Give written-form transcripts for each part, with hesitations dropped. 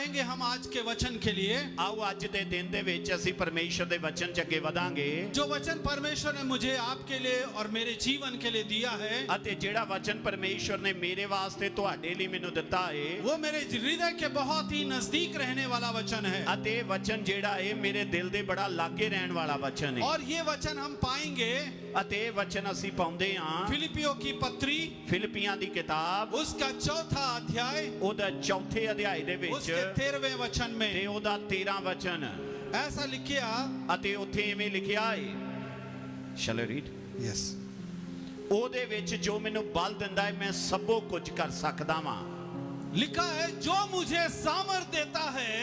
बढ़ेंगे हम आज के वचन के लिए। आओ अज दे दिन दे विच असीं परमेश्वर दे वचन च अगे वधांगे। जो वचन परमेश्वर ने मुझे आपके लिए और मेरे जीवन के लिए दिया है, अते जिहड़ा वचन परमेश्वर ने मेरे वास्ते तुहाडे लई मैनूं दित्ता है, वो मेरे हृदय के बहुत ही नजदीक रहने वाला वचन है। अते वचन जिहड़ा है मेरे दिल दे बड़ा लागे रहण वाला वचन है। और ये वचन हम पाएंगे अते वचन असीं पाउंदे हां फिलिपियों की पत्री, फिलिपियां दी किताब उसका चौथा अध्याय, ओदा चौथे अध्याय दे विच उसके 13वें वचन में ते ओदा 13 वचन ऐसा लिखिया। अते उत्थे इवें लिखिया है, शैल आई रीड? यस। ओदे विच जो मैनूं बल दिंदा है मैं सबो कुछ कर सकदा वां। लिखा है जो मुझे सामर्थ देता है,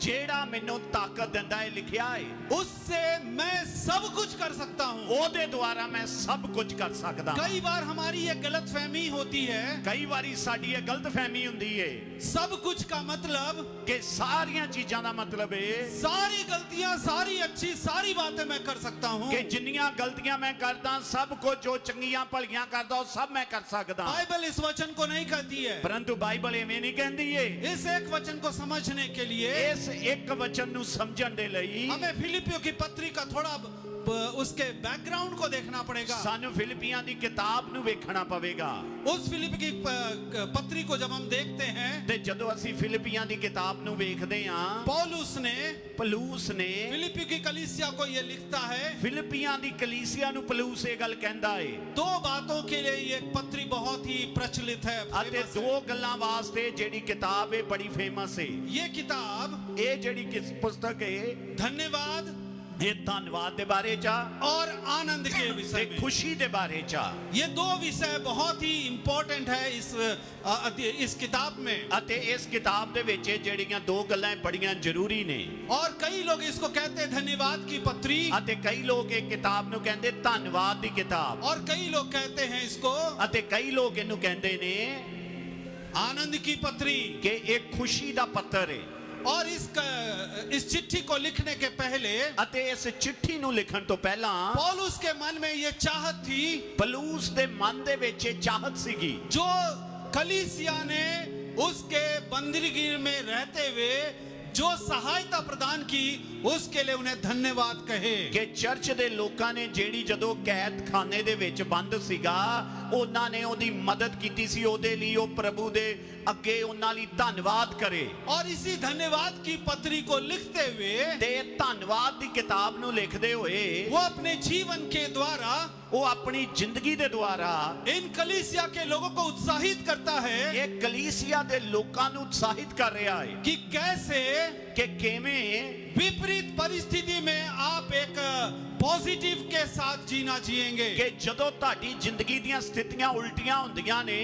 जेड़ा मैनूं ताकत दिंदा है, लिखिया है उससे मैं सब कुछ कर सकता हूँ। ओदे द्वारा मैं सब कुछ कर सकदा। कई बार हमारी ये गलतफहमी होती है, कई बारी साडी ये गलतफहमी हुंदी है सब कुछ का मतलब कि सारियां चीजां दा मतलब है सारी गलतियां, सारी अच्छी, सारी बातें मैं कर सकता हूँ। कि जिन्नियां गलतियां मैं करदा, सब कुछ जो चंगियां भलियां करदा वो सब मैं कर सकदा। बाइबल इस वचन को नहीं कहती है, परंतु बाइबल एवें नहीं कहती है। इस एक वचन को समझने के लिए, इस एक वचन नूं समझण दे लई हमें फिलिपियों की पत्री का थोड़ा उसके बैकग्राउंड को देखना पड़ेगा। सानू फिलिपियां दी किताब नूं वेखना पवेगा। उस फिलिप की पत्री को जब हम देखते हैं, ते जदों असीं फिलिपियां दी किताब नूं वेखदे हां, पौलुस ने फिलिपी की कलीसिया को यह लिखता है। फिलिपियां दी कलीसिया नूं पौलुस ये गल कहंदा है, दो बातों के लिए ये पत्री बहुत ही प्रचलित है, अते दो गल्लां वास्ते जेड़ी किताब है बड़ी फेमस है। ये किताब, ये जेड़ी किस पुस्तक है, धन्यवाद, ये धन्यवाद दे बारे चा और आनंद के विषय में, खुशी दे बारे चा, ये दो विषय बहुत ही इंपॉर्टेंट है इस किताब में। अते इस किताब दे विच जेड़ियां दो गल्लां बड़ियां जरूरी ने। और कई लोग इसको कहते हैं धन्यवाद की पत्री, अते कई लोग एक किताब नूं कहंदे धन्यवाद दी किताब, और कई लोग कहते हैं इसको, अते कई लोग इहनूं कहंदे ने आनंद की पत्री, कि एक खुशी दा पत्र है। और इस चिट्ठी को लिखने के पहले, अते इस चिट्ठी नूं लिखण तो पहला पौलुस के मन में यह चाहत थी, पौलुस दे मन दे विच चाहत सीगी, जो कलीसिया ने उसके बंदीगृह में रहते हुए जो सहायता प्रदान की, उसके लिए उन्हें धन्यवाद कहे। कि चर्च दे लोकां ने जेड़ी जदों कैद खाने दे विच बंद सीगा, उन्हां ने ओदी मदद कीती सी, ओदे लई ओ प्रभु दे अगे उन्हां लई धन्यवाद करे। और इसी धन्यवाद की पत्री को लिखते हुए, ते धन्यवाद दी किताब नूं लिखदे होए, वो अपने जीवन के द्वारा, वो अपनी जिंदगी दे द्वारा इन कलीसिया के लोगों को उत्साहित करता है, एक कलीसिया दे लोकां नूं उत्साहित कर रहा है कि कैसे कि किवें विपरीत परिस्थिति में आप एक पॉजिटिव के साथ जीना जिएंगे। कि जदों तुहाडी जिंदगी दीयां स्थितियां उल्टियां हुंदियां ने,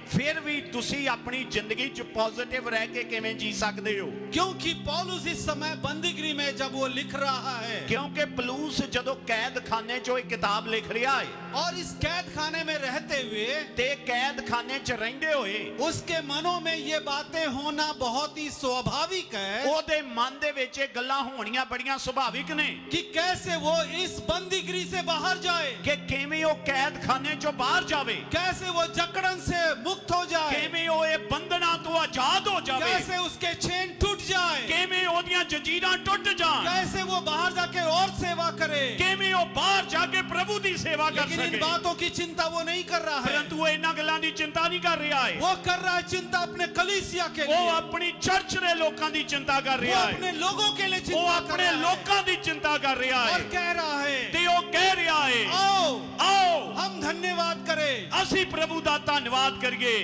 फिर भी तुसी अपनी जिंदगी च पॉजिटिव रह के किवें जी सकदे हो। क्योंकि पौलुस इस समय बंदीगृह में जब वो लिख रहा है, क्योंकि पौलुस जदों कैद खाने चो एक किताब लिख रहा है, और इस कैद खाने में रहते हुए, ते कैद खाने च रहिंदे होए, उसके मनों में ये बातें होना बहुत ही स्वाभाविक है, ओदे मन दे विच गल्लां होणियां बड़ियां सुभाविक ने, कि कैसे वो इस बंदीगृह से बाहर जाए, कि किवें ओ कैद खाने चो बाहर जावे, कैसे वो जकड़न से मुक्त हो जाए, किवें ओ ए बंधना तो आजाद हो जावे, कैसे उसके चेन टूट जाए, किवें ओदियां जंजीरां टुट जाण, कैसे वो बाहर जाके और सेवा करे, किवें ओ बाहर जाके प्रभु दी सेवा कर लेकिन इन सके। बातों की चिंता वो नहीं कर रहा है, परंतु वो इन्हां गल्लां दी चिंता नहीं कर रहा है, वो कर रहा है चिंता अपने कलीसिया के वो लिए, अपनी चर्च दे लोकां दी चिंता कर वो रहा है, अपने लोगों के लिए वो चिंता कर अपने रहा है, लोकां दी चिंता कर रहा और है, कह रहा है, ते ओ कह रहा है, आओ आओ हम धन्यवाद करें। असी प्रभु दा धन्यवाद करिए।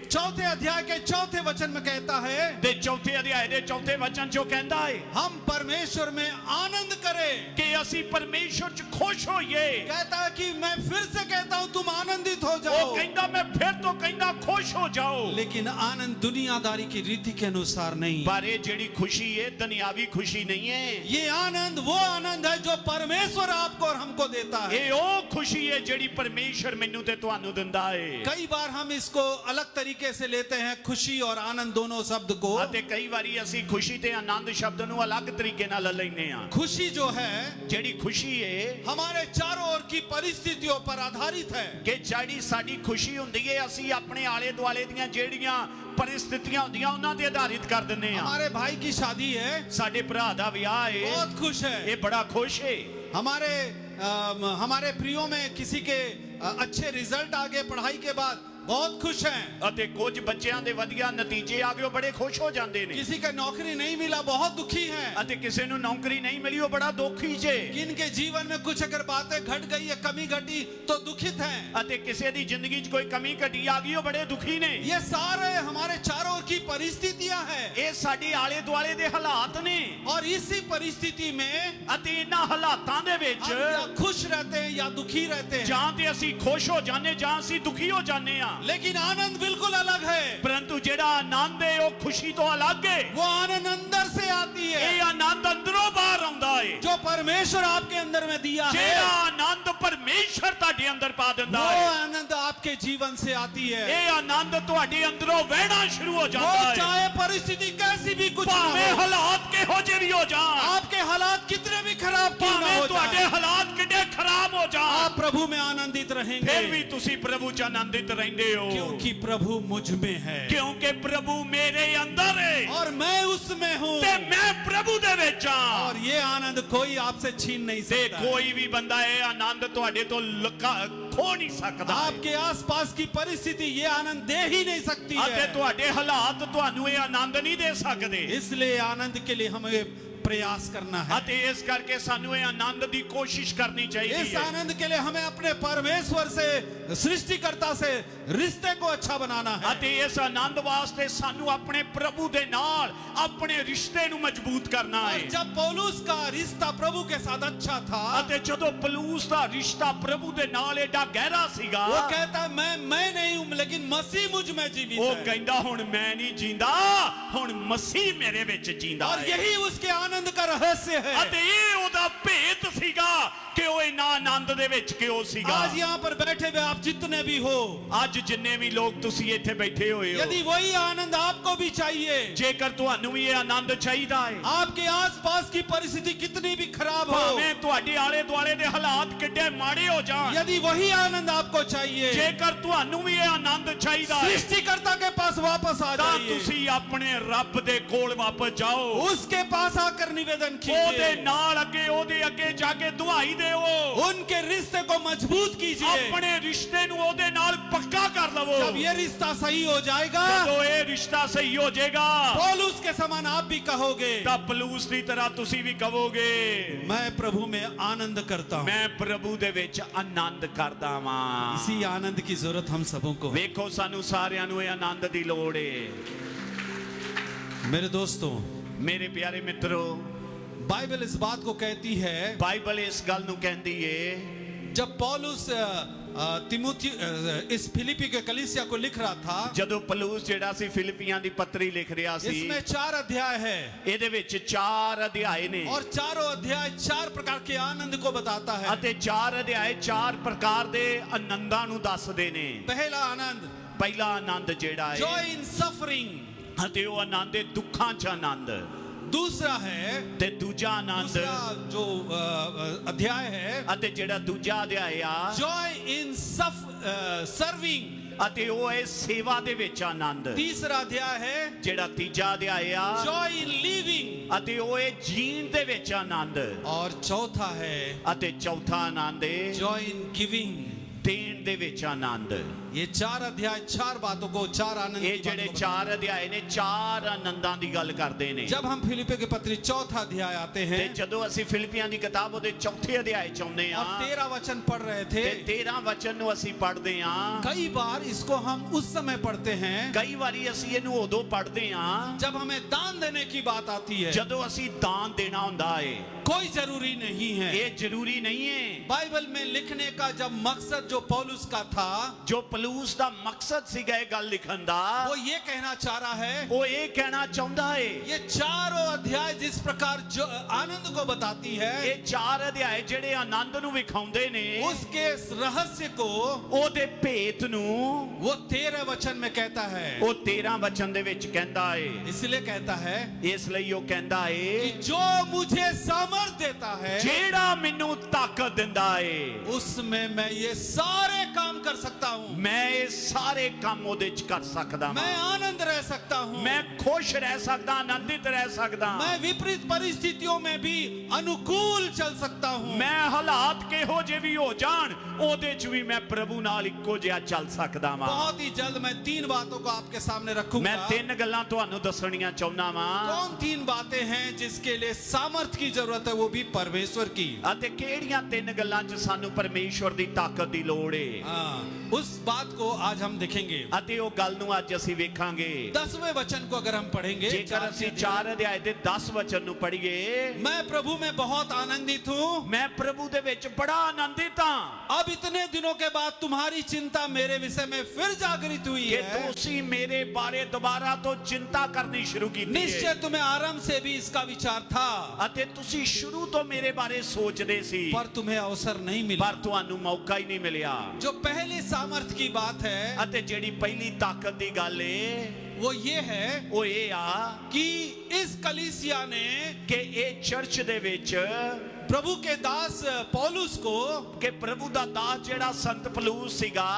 चौथे अध्याय के चौथे वचन में कहता है, ते चौथे अध्याय दे चौथे वचन चो कहंदा है, हम परमेश्वर में आनंद करें, कि असी परमेश्वर च खुश होइए। कहता है कि मैं फिर से कहता हूं तुम आनंदित हो वो जाओ, कहंदा मैं फिर तो कहंदा खुश हो जाओ, लेकिन आनंद दुनियादारी की रीति के अनुसार नहीं। पर ये जेड़ी खुशी है दुनियावी खुशी नहीं है। ये आनंद वो आनंद है जो परमेश्वर आपको और हमको देता है। ये ओ खुशी है जेड़ी परमेश्वर मैनू ते तुहानू दिंदा है। कई बार हम इसको अलग तरीके तरीके से लेते हैं खुशी और आनंद दोनों शब्द को। ਅਤੇ ਕਈ ਵਾਰੀ ਅਸੀਂ ਖੁਸ਼ੀ ਤੇ ਆਨੰਦ ਸ਼ਬਦ ਨੂੰ ਅਲੱਗ ਤਰੀਕੇ ਨਾਲ ਲੈ ਲੈਂਦੇ ਆ। खुशी जो है ਜਿਹੜੀ ਖੁਸ਼ੀ ਏ हमारे चारों ओर की परिस्थितियों पर आधारित है। ਕਿ ਜਿਹੜੀ ਸਾਡੀ ਖੁਸ਼ੀ ਹੁੰਦੀ ਏ ਅਸੀਂ ਆਪਣੇ ਆਲੇ ਦੁਆਲੇ ਦੀਆਂ ਜਿਹੜੀਆਂ परिस्थितियां ਹੁੰਦੀਆਂ ਉਹਨਾਂ ਤੇ ਆਧਾਰਿਤ ਕਰ ਦਿੰਦੇ ਆ। हमारे भाई की शादी है, ਸਾਡੇ ਭਰਾ ਦਾ ਵਿਆਹ ਏ, बहुत खुश है। ਇਹ ਬੜਾ ਖੁਸ਼ ਏ। हमारे प्रियो में किसी के अच्छे रिजल्ट आ गए पढ़ाई के बाद, बहुत खुश हैं। ਅਤੇ ਕੁਝ ਬੱਚਿਆਂ ਦੇ ਵਧੀਆ ਨਤੀਜੇ ਆ ਗਏ ਉਹ ਬੜੇ ਖੁਸ਼ ਹੋ ਜਾਂਦੇ ਨੇ। किसी का नौकरी नहीं मिला, बहुत दुखी हैं। ਅਤੇ ਕਿਸੇ ਨੂੰ ਨੌਕਰੀ ਨਹੀਂ ਮਿਲੀ ਉਹ ਬੜਾ ਦੁਖੀ ਜੇ। इनके जीवन में कुछ अगर बातें घट गई है, कमी घटी, तो दुखित हैं। ਅਤੇ ਕਿਸੇ ਦੀ ਜ਼ਿੰਦਗੀ 'ਚ ਕੋਈ ਕਮੀ ਘਟੀ ਆ ਗਈ ਉਹ ਬੜੇ ਦੁਖੀ ਨੇ। ये सारे हमारे चारों ओर की परिस्थितियां हैं। ਇਹ ਸਾਡੇ ਆਲੇ ਦੁਆਲੇ ਦੇ ਹਾਲਾਤ ਨੇ। और इसी परिस्थिति में ਅਤੇ ਇਹਨਾਂ ਹਾਲਾਤਾਂ ਦੇ ਵਿੱਚ हम या खुश रहते हैं या दुखी रहते हैं। ਜਾਂ ਤੇ ਅਸੀਂ ਖੁਸ਼ ਹੋ ਜਾਂਦੇ ਜਾਂ ਅਸੀਂ ਦੁਖੀ ਹੋ ਜਾਂਦੇ ਆ। लेकिन आनंद बिल्कुल अलग है। ਪਰੰਤੂ ਜਿਹੜਾ ਆਨੰਦ ਹੈ ਉਹ ਖੁਸ਼ੀ ਤੋਂ ਅਲੱਗ ਹੈ। वो आनंद अंदर से आती है, ਇਹ ਆਨੰਦ ਅੰਦਰੋਂ ਬਾਹਰ ਆਉਂਦਾ ਹੈ। जो परमेश्वर आपके अंदर में दिया है। ਜਿਹੜਾ ਆਨੰਦ ਪਰਮੇਸ਼ਰ ਤੁਹਾਡੇ ਅੰਦਰ ਪਾ ਦਿੰਦਾ वो ਹੈ, आनंद आपके जीवन से आती है। ਇਹ ਆਨੰਦ ਤੁਹਾਡੇ ਅੰਦਰੋਂ ਵਹਿਣਾ ਸ਼ੁਰੂ ਹੋ वो ਜਾਂਦਾ ਹੈ। चाहे परिस्थिति कैसी भी कुछ ना ਭਾਵੇਂ हो, ਹਾਲਾਤ ਕਿਹੋ ਜਿਹੇ ਵੀ ਹੋ ਜਾਣ, आपके हालात कितने भी खराब क्यों ना ਭਾਵੇਂ हो ਤੁਹਾਡੇ जाए, ਹਾਲਾਤ ਕਿੱਡੇ ਖਰਾਬ ਹੋ ਜਾਣ, आप प्रभु में आनंदित ਫਿਰ रहेंगे। ਵੀ ਤੁਸੀਂ ਪ੍ਰਭੂ 'ਚ ਆਨੰਦਿਤ ਰਹਿੰਦੇ ਹੋ। क्योंकि प्रभु मुझ में है ਕਿਉਂਕਿ ਪ੍ਰਭੂ ਮੇਰੇ ਅੰਦਰ ਹੈ और मैं उसमें हूँ। ਤੇ ਮੈਂ ਪ੍ਰਭੂ ਦੇ ਵਿੱਚ ਹਾਂ। और ये आनंद कोई आपसे छीन नहीं ਤੇ सकता। ਕੋਈ ਵੀ ਬੰਦਾ ਇਹ ਆਨੰਦ ਤੁਹਾਡੇ ਤੋਂ ਖੋ ਨਹੀਂ ਸਕਦਾ ਹੈ। आपके आसपास की परिस्थिति ये आनंद दे ही नहीं सकती ਅਤੇ है। ਤੁਹਾਡੇ ਹਾਲਾਤ ਤੁਹਾਨੂੰ ਇਹ ਆਨੰਦ ਨਹੀਂ ਦੇ ਸਕਦੇ। इसलिए आनंद के लिए हमें प्रयास करना है। ਅਤੇ ਇਸ ਕਰਕੇ ਸਾਨੂੰ ਇਹ ਆਨੰਦ ਦੀ ਕੋਸ਼ਿਸ਼ ਕਰਨੀ ਚਾਹੀਦੀ इस ਹੈ। आनंद के लिए हमें अपने परमेश्वर से, सृष्टिकर्ता से रिश्ते को अच्छा बनाना है। ਅਤੇ ਇਸ ਆਨੰਦ ਵਾਸਤੇ ਸਾਨੂੰ ਆਪਣੇ ਪ੍ਰਭੂ ਦੇ ਨਾਲ ਆਪਣੇ ਰਿਸ਼ਤੇ ਨੂੰ ਮਜ਼ਬੂਤ ਕਰਨਾ और ਹੈ। जब पौलुस का रिश्ता प्रभु के साथ अच्छा था, ਅਤੇ ਜਦੋਂ ਪਲੂਸ ਦਾ ਰਿਸ਼ਤਾ ਪ੍ਰਭੂ ਦੇ ਨਾਲ ਏਡਾ ਗਹਿਰਾ ਸੀਗਾ, वो कहता मैं नहीं हूं, लेकिन मसीह मुझ में जीवित ਉਹ है। ਕਹਿੰਦਾ ਹੁਣ ਮੈਂ ਨਹੀਂ ਜੀਂਦਾ, ਹੁਣ ਮਸੀਹ ਮੇਰੇ ਵਿੱਚ ਜੀਂਦਾ और ਹੈ। यही उसके आनंद का रहस्य है। ਅਤੇ ਇਹ ਉਹਦਾ ਭੇਤ ਸੀਗਾ ਕਿ ਉਹ ਇਨਾ ਆਨੰਦ ਦੇ ਵਿੱਚ ਕਿਉਂ ਸੀਗਾ। आज यहाँ पर बैठे हुए आप जितने भी हो, ਅੱਜ ਜਿੰਨੇ ਵੀ ਲੋਕ ਤੁਸੀਂ ਇੱਥੇ ਬੈਠੇ ਹੋਏ ਹੋ, यदि वही आनंद आपको भी चाहिए, ਜੇਕਰ ਤੁਹਾਨੂੰ ਵੀ ਇਹ ਆਨੰਦ ਚਾਹੀਦਾ ਹੈ, आपके आसपास की परिस्थिति कितनी भी खराब हो, ਭਾਵੇਂ ਤੁਹਾਡੇ ਆਲੇ ਦੁਆਲੇ ਦੇ ਹਾਲਾਤ ਕਿੱਡੇ ਮਾੜੇ ਹੋ ਜਾਣ, यदि वही आनंद आपको चाहिए, ਜੇਕਰ ਤੁਹਾਨੂੰ ਵੀ ਇਹ ਆਨੰਦ ਚਾਹੀਦਾ ਹੈ, सृष्टिकर्ता के पास वापस आ ਤਾਂ जाइए। ਤੁਸੀਂ ਆਪਣੇ ਰੱਬ ਦੇ ਕੋਲ ਵਾਪਸ ਜਾਓ। उसके पास आकर निवेदन ਉਹਦੇ कीजिए, ਨਾਲ ਅੱਗੇ ਜਾ ਕੇ ਦੁਹਾਈ ਦਿਓ। उनके रिश्ते को मजबूत कीजिए। ਆਪਣੇ ਰਿਸ਼ਤੇ ਨੂੰ ਉਹਦੇ ਨਾਲ ਪੱਕਾ ਕਰ ਲਵੋ। जब ये रिश्ता सही हो जाएगा, ਜਦੋਂ ਇਹ ਰਿਸ਼ਤਾ ਸਹੀ ਹੋ ਜਾਏਗਾ, पौलुस के समान आप भी कहोगे, ਤਾਂ ਪਲੂਸ ਦੀ ਤਰ੍ਹਾਂ ਤੁਸੀਂ ਵੀ ਕਹੋਗੇ, मैं प्रभु में आनंद करता हूँ। ਮੈਂ ਪ੍ਰਭੂ ਦੇ ਵਿੱਚ ਆਨੰਦ ਕਰਦਾ ਵਾਂ। इसी आनंद की जरूरत हम सबों को है। ਵੇਖੋ ਸਾਨੂੰ ਸਾਰਿਆਂ ਨੂੰ ਇਹ ਆਨੰਦ ਦੀ ਲੋੜ ਏ। मेरे दोस्तों, ਮੇਰੇ ਪਿਆਰੇ ਮਿੱਤਰੋ, बाइबल इस बात को कहती है, ਬਾਈਬਲ ਇਸ ਗੱਲ ਨੂੰ ਕਹਿੰਦੀ ਏ, जब पौलुस तिमुथी इस फिलिपी के कलीसिया को लिख रहा था, ਜਦੋਂ ਪਲੂਸ ਜਿਹੜਾ ਸੀ ਫਿਲਿਪੀਆਂ ਦੀ ਪੱਤਰੀ ਲਿਖ ਰਿਹਾ ਸੀ, इसमें 4 अध्याय है ਇਹਦੇ ਵਿੱਚ 4 ਅਧਿਆਏ ਨੇ और चारों अध्याय 4 प्रकार के आनंद को बताता है। ਅਤੇ 4 ਅਧਿਆਏ 4 ਪ੍ਰਕਾਰ ਦੇ ਆਨੰਦਾਂ ਨੂੰ ਦੱਸਦੇ ਨੇ। पहला आनंद, ਪਹਿਲਾ ਆਨੰਦ ਜਿਹੜਾ ਹੈ जॉय इन सफरिंग। ਅਤੇ ਉਹ ਆਨੰਦ ਹੈ ਦੁੱਖਾਂ 'ਚ ਆਨੰਦ। दूसरा है, ਤੇ ਦੂਜਾ ਆਨੰਦ, दूसरा जो अध्याय है, ਅਤੇ ਜਿਹੜਾ ਦੂਜਾ ਅਧਿਆਇ ਆ, जॉय इन सर्विंग। ਅਤੇ ਉਹ ਹੈ ਸੇਵਾ ਦੇ ਵਿੱਚ ਆਨੰਦ। तीसरा अध्याय है, ਜਿਹੜਾ ਤੀਜਾ ਅਧਿਆਇ ਆ, जॉय इन लिविंग। ਅਤੇ ਉਹ ਹੈ ਜੀਣ ਦੇ ਵਿੱਚ ਆਨੰਦ। और चौथा है, ਅਤੇ ਚੌਥਾ ਆਨੰਦ ਹੈ जॉय इन गिविंग। ਦੇਣ ਦੇ ਵਿੱਚ ਆਨੰਦ। ये 4 अध्याय 4 बातों को, 4 आनंद ਇਹ की ਜਿਹੜੇ बातों को 4 ਅਧਿਆਏ ਨੇ 4 ਆਨੰਦਾਂ ਦੀ ਗੱਲ ਕਰਦੇ ਨੇ। जब हम फिलिपियों के पत्री 4था अध्याय आते हैं ਤੇ ਜਦੋਂ ਅਸੀਂ ਫਿਲਿਪੀਆਂ ਦੀ ਕਿਤਾਬ ਉਹਦੇ ਚੌਥੇ ਅਧਿਆਏ ਚ ਆਉਂਦੇ ਆ और 13 वचन पढ़ रहे थे, ਤੇ 13 ਵਚਨ ਨੂੰ ਅਸੀਂ ਪੜ੍ਹਦੇ ਆ। कई बार इसको हम उस समय पढ़ते हैं ਕਈ ਵਾਰੀ ਅਸੀਂ ਇਹਨੂੰ ਉਦੋਂ ਪੜ੍ਹਦੇ ਆ जब हमें दान देने की बात आती है। ਜਦੋਂ ਅਸੀਂ ਦਾਨ ਦੇਣਾ ਹੁੰਦਾ ਏ। कोई जरूरी नहीं है। ਇਹ ਜ਼ਰੂਰੀ ਨਹੀਂ ਹੈ। बाइबल में लिखने का जब मकसद जो पौलुस का था, जो पलूस दा मकसद सीगा ये गल लिखन दा, वो ये कहना चाह रहा है, वो ये कहना चाहता है, ये चारों अध्याय जिस प्रकार जो आनंद को बताती है, ये 4 अध्याय जेड़े आनंद नु विखाउंदे ने, उसके इस रहस्य को ओदे भेत नु वो 13 वचन में कहता है। वो 13 वचन दे विच कहंदा है। इसलिए कहता है इसलिए वो कहंदा कि है, जो मुझे सामर्थ देता है, जेड़ा मैनू ताकत दिंदा है, उसमें मैं ये सारे काम कर सकता हूँ। मैं ये सारे काम ओदे च कर सकदा मैं हां, आनंद रह सकता हूँ। मैं खुश रह सकदा, आनंदित रह सकदा, मैं विपरीत परिस्थितियों में भी अनुकूल चल सकता हूँ। मैं हालात केहो जे भी हो जान ओदे च भी मैं प्रभु नाल इक्को जिहा चल सकदा वां। बहुत ही जल्द मैं 3 बातों को आपके सामने रखूंगा। मैं 3 गल्लां तुहानू दसणियां चाहुंदा वां। कौन 3 बातें हैं जिसके लिए सामर्थ की जरूरत है, वो भी परमेश्वर की। अते केड़ियां 3 गल्लां च सानू परमेश्वर दी ताकत दी लोड़ है, उस बात को आज हम देखेंगे। अते ओ गल नू अज असीं वेखांगे। 10वें वचन को अगर हम पढ़ेंगे, जेकर असीं 4 अध्याय दे 10 वचन नू पढ़िए, मैं प्रभु में बहुत आनंदित हूँ, मैं प्रभु दे विच बड़ा आनंदित हां अब इतने दिनों के बाद तुम्हारी चिंता मेरे विषय में फिर जागृत हुई कि है। तुसी मेरे बारे दोबारा तो चिंता करनी शुरू की। निश्चय तुम्हें आरंभ से भी इसका विचार था, अते तुसी शुरू तो मेरे बारे सोचदे सी, पर तुम्हें अवसर नहीं मिला। पर तुहानू मौका ही नहीं मिलिया। जो पहली सामर्थ की बात है, अते जेड़ी पहली ताकत दी गल है वो ये है वो ये आ कि इस कलीसिया ने कि ए चर्च दे विच प्रभु के दास पौलुस को, कि प्रभु दा दास जेड़ा संत पलूस सीगा,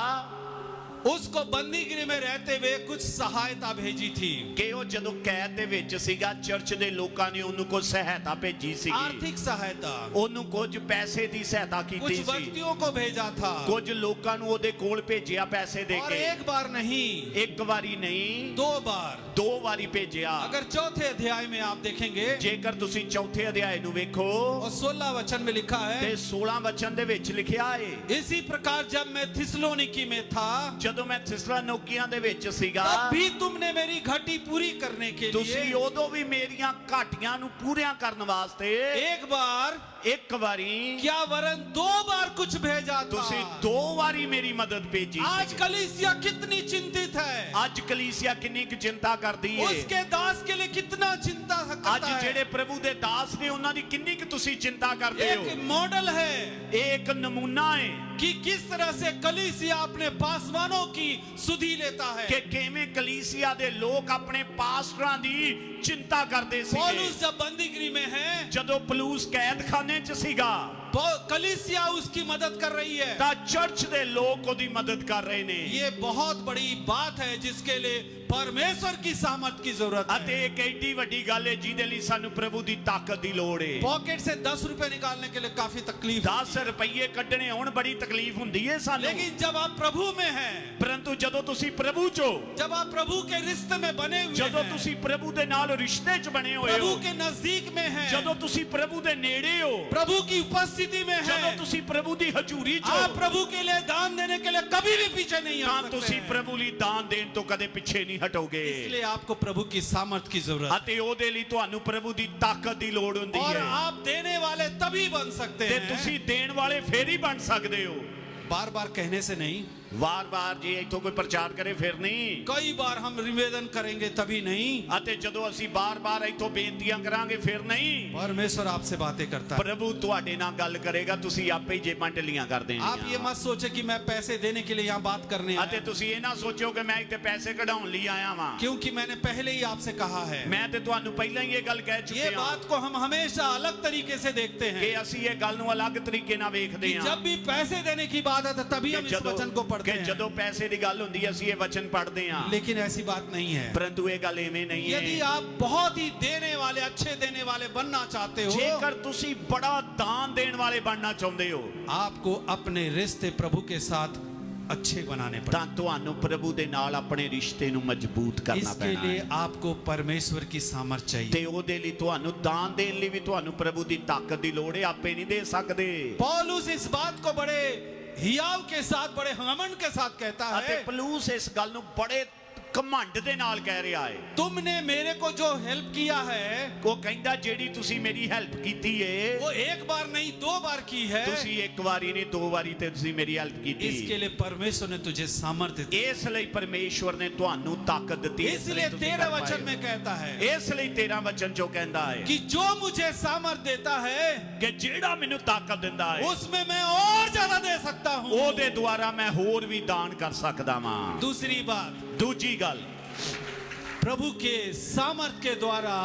उसको बंदी गृह में रहते हुए कुछ सहायता भेजी थी। कि वो जदों कैद दे विच सीगा, चर्च दे लोकां ने उन्हें को सहायता भेजी सी, आर्थिक सहायता, उन्हें कुछ पैसे दी सहायता की कुछ सी, व्यक्तियों को भेजा था, कुछ लोकां नू ओदे कोल भेजिया पैसे दे और के। एक बार नहीं, एक बारी नहीं, 2 बार, 2 बारी भेजिया। अगर 4थे अध्याय में आप देखेंगे, जेकर तुसी 4थे अध्याय नू वेखो, और 16 वचन में लिखा ते है, 16 वचन दे विच लिखिया है, इसी प्रकार जब मैं थिस्सलुनीकी में था, जदों मैं थिस्सलुनीकियां दे विच सीगा, तब भी तुमने मेरी घटी पूरी करने के तुसी लिए उदों भी मेरियां घाटियां नू पूरियां करन वास्ते एक बार, एक बारी क्या वरन 2 बार कुछ भेजा तुसी था। 2 बारी मेरी मदद भेजी। आज कलीसिया कितनी चिंतित है, आज कलीसिया कितनी की चिंता करदी है, उसके दास के लिए कितना चिंता करता आज है। जेड़े प्रभु दे दास ने उन्हां दी कितनी की तुसी चिंता करदे हो। एक मॉडल है एक नमूना है कि किस तरह से कलीसिया अपने पासवानों की सुधि लेता है। कि किवें कलीसिया दे लोग अपने पास्टरां दी चिंता करदे सी। पौलुस जब बंदी गृह में है, जदों पलूस कैद खाने च सीगा, कलीसिया उसकी मदद कर रही है, ता चर्च दे लोग ओदी मदद कर रहे ने। ये बहुत बड़ी बात है जिसके लिए परमेश्वर की सामर्थ की जरूरत अते है। एक एडी वड्डी गल है जिहदे लई सानू प्रभु दी ताकत दी लोड़ है। पॉकेट से 10 रुपए निकालने के लिए काफी तकलीफ, 10 रुपये कड्ढने होण बड़ी तकलीफ हुंदी है सानू, लेकिन जब आप प्रभु में हैं, परंतु जदों तुसी प्रभु चो, जब आप प्रभु के रिश्ते में बने हुए जदों हैं, तुसी प्रभु दे नाल रिश्ते च बने होए प्रभु हो, के नजदीक में हैं, जदों तुसी प्रभु दे नेड़े हो, प्रभु की उपस्थिति में जदों हैं, तुसी प्रभु दी हजूरी चो, आप प्रभु के लिए दान देने के लिए कभी भी पीछे नहीं तां हट तुसी सकते हैं। प्रभु लई दान देण तो कदे पिछे नहीं हटोगे। इसलिए आपको प्रभु की सामर्थ की जरूरत है, अते ओदे लई तुहानू प्रभु दी ताकत दी लोड़ हुंदी और है। आप देने वाले तभी बन सकते ते हैं, तुसी देण वाले फेर ही बन सकदे हो। बार बार कहने से नहीं, वार वार जे इथों कोई प्रचार करे फिर नहीं, कई बार हम निवेदन करेंगे तभी नहीं। अते जदों असी बार बार इथों बेनतियां करांगे फिर नहीं। परमेश्वर आपसे बातें करता है। प्रभु तुहाडे नाल गल करेगा, तुसी आपे ही जेबां ढिल्लियां कर देणियां। आप ये मत सोचे कि मैं पैसे देने के लिए यहाँ बात करने अते आया, तुसी ये ना सोचो कि मैं इत्थे पैसे कढाउण लई आया वां, क्योंकि मैंने पहले ही आपसे कहा है, मैं ते तुहानू पहिलां ही ये गल कह ये चुके हां बात को हम हमेशा अलग तरीके से देखते कि हैं असी ये गल नू अलग तरीके नाल वेखदे कि हां। जब भी पैसे देने की बात है तभी हम इस वचन को पढ़ते हैं, जदों पैसे दी गल हुंदी है असी ये वचन पढ़दे हां, लेकिन ऐसी बात नहीं है। परंतु ये गल एवें नहीं है। यदि आप बहुत ही देने वाले, अच्छे देने वाले बनना चाहते हो, जेकर तुसी बड़ा दान देण वाले बनना चाहुंदे हो, आपको अपने रिश्ते प्रभु के साथ अच्छे बनाने पड़े। तां तुहानू प्रभु दे नाल अपने रिश्ते नू मजबूत करना इसके पैना लिए है। आपको परमेश्वर की सामर्थ चाहिए। ते ओदे लई तुहानू दान देण लई भी तुहानू प्रभु दी ताकत दी लोड़ है, आपे नहीं दे सकदे। पौलुस इस बात को बड़े हियाव के साथ, बड़े घमंड के साथ कहता अते है, पलूस इस गल नू बड़े ਘਮੰਡ ਦੇ ਨਾਲ ਕਹਿ ਰਿਹਾ ਹੈ तुमने मेरे को जो हेल्प किया है ਉਹ ਕਹਿੰਦਾ ਜਿਹੜੀ ਤੁਸੀਂ ਮੇਰੀ ਹੈਲਪ ਕੀਤੀ ਏ वो एक बार नहीं 2 बार की है। ਤੁਸੀਂ ਇੱਕ ਵਾਰੀ ਨਹੀਂ 2 ਵਾਰੀ ਤੇ ਤੁਸੀਂ ਮੇਰੀ ਹੈਲਪ ਕੀਤੀ इसके लिए परमेश्वर ने तुझे सामर्थ्य दी। ਇਸ ਲਈ ਪਰਮੇਸ਼ਵਰ ਨੇ ਤੁਹਾਨੂੰ ਤਾਕਤ ਦਿੱਤੀ इसलिए 13 वचन में कहता है ਇਸ ਲਈ 13 ਵਚਨ ਜੋ ਕਹਿੰਦਾ ਹੈ कि जो मुझे सामर्थ देता है ਕਿ ਜਿਹੜਾ ਮੈਨੂੰ ਤਾਕਤ ਦਿੰਦਾ ਹੈ उसमें मैं और ज्यादा दे सकता हूँ। ਉਹਦੇ ਦੁਆਰਾ ਮੈਂ ਹੋਰ ਵੀ ਦਾਨ ਕਰ ਸਕਦਾ ਵਾਂ दूसरी बात, ਦੂਜੀ ਗੱਲ प्रभु के सामर्थ के द्वारा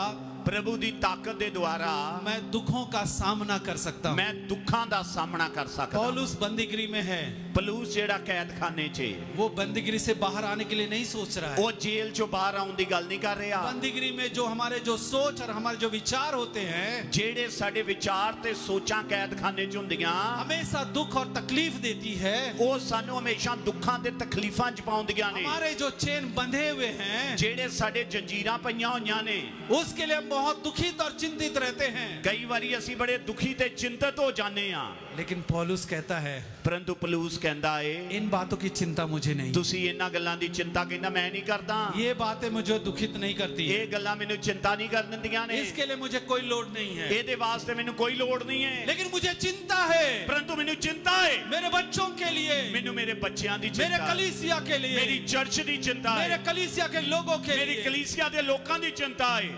ਪ੍ਰਭੂ ਦੀ ਤਾਕਤ ਦੇ ਦੁਆਰਾ मैं दुखों का सामना कर सकता हूँ। ਮੈਂ ਦੁੱਖਾਂ ਦਾ ਸਾਹਮਣਾ ਕਰ ਸਕਦਾ पौलुस बंदीगिरी में है, ਪਲੂਸ ਜਿਹੜਾ ਕੈਦਖਾਨੇ 'ਚ वो बंदीगिरी से बाहर आने के लिए नहीं सोच रहा है। ਉਹ ਜੇਲ੍ਹ 'ਚੋਂ ਬਾਹਰ ਆਉਣ ਦੀ ਗੱਲ ਨਹੀਂ ਕਰ ਰਿਹਾ बंदीगिरी में जो हमारे जो सोच और हमारे जो विचार होते हैं ਜਿਹੜੇ ਸਾਡੇ ਵਿਚਾਰ ਤੇ ਸੋਚਾਂ ਕੈਦਖਾਨੇ 'ਚ ਹੁੰਦੀਆਂ हमेशा दुख और तकलीफ देती है। ਉਹ ਸਾਨੂੰ ਹਮੇਸ਼ਾ ਦੁੱਖਾਂ ਤੇ ਤਕਲੀਫਾਂ 'ਚ ਪਾਉਂਦੀਆਂ ਨੇ हमारे जो चेन बंधे हुए हैं ਜਿਹੜੇ ਸਾਡੇ ਜੰਜੀਰਾਂ ਪਈਆਂ ਹੋਈਆਂ ਨੇ उसके लिए हम बहुत दुखित और चिंतित रहते हैं। ਕਈ ਵਾਰੀ ਅਸੀਂ ਬੜੇ ਦੁਖੀ ਤੇ ਚਿੰਤਤ ਹੋ ਜਾਂਦੇ ਆ लेकिन पौलुस कहता है ਪਰੰਤੂ ਪਲੂਸ ਕਹਿੰਦਾ ਏ इन बातों की चिंता मुझे नहीं, ਤੁਸੀਂ ਇਹਨਾਂ ਗੱਲਾਂ ਦੀ ਚਿੰਤਾ ਕਹਿੰਦਾ ਮੈਂ ਨਹੀਂ ਕਰਦਾ ये बातें मुझे दुखित नहीं करती है, ਇਹ ਗੱਲਾਂ ਮੈਨੂੰ ਚਿੰਤਾ ਨਹੀਂ ਕਰਨ ਦਿੰਦੀਆਂ ਨੇ इसके लिए मुझे कोई लोड नहीं है। ਇਹਦੇ ਵਾਸਤੇ ਮੈਨੂੰ ਕੋਈ ਲੋੜ ਨਹੀਂ ਹੈ लेकिन मुझे चिंता है ਪਰੰਤੂ ਮੈਨੂੰ ਚਿੰਤਾ ਹੈ मेरे बच्चों के लिए, ਮੈਨੂੰ ਮੇਰੇ ਬੱਚਿਆਂ ਦੀ मेरे ਚਿੰਤਾ ਹੈ कलीसिया के लिए, ਮੇਰੀ ਚਰਚ ਦੀ ਚਿੰਤਾ मेरे ਹੈ कलीसिया के लोगों के ਮੇਰੀ लिए, ਕਲੀਸਿਆ ਦੇ ਲੋਕਾਂ ਦੀ ਚਿੰਤਾ ਹੈ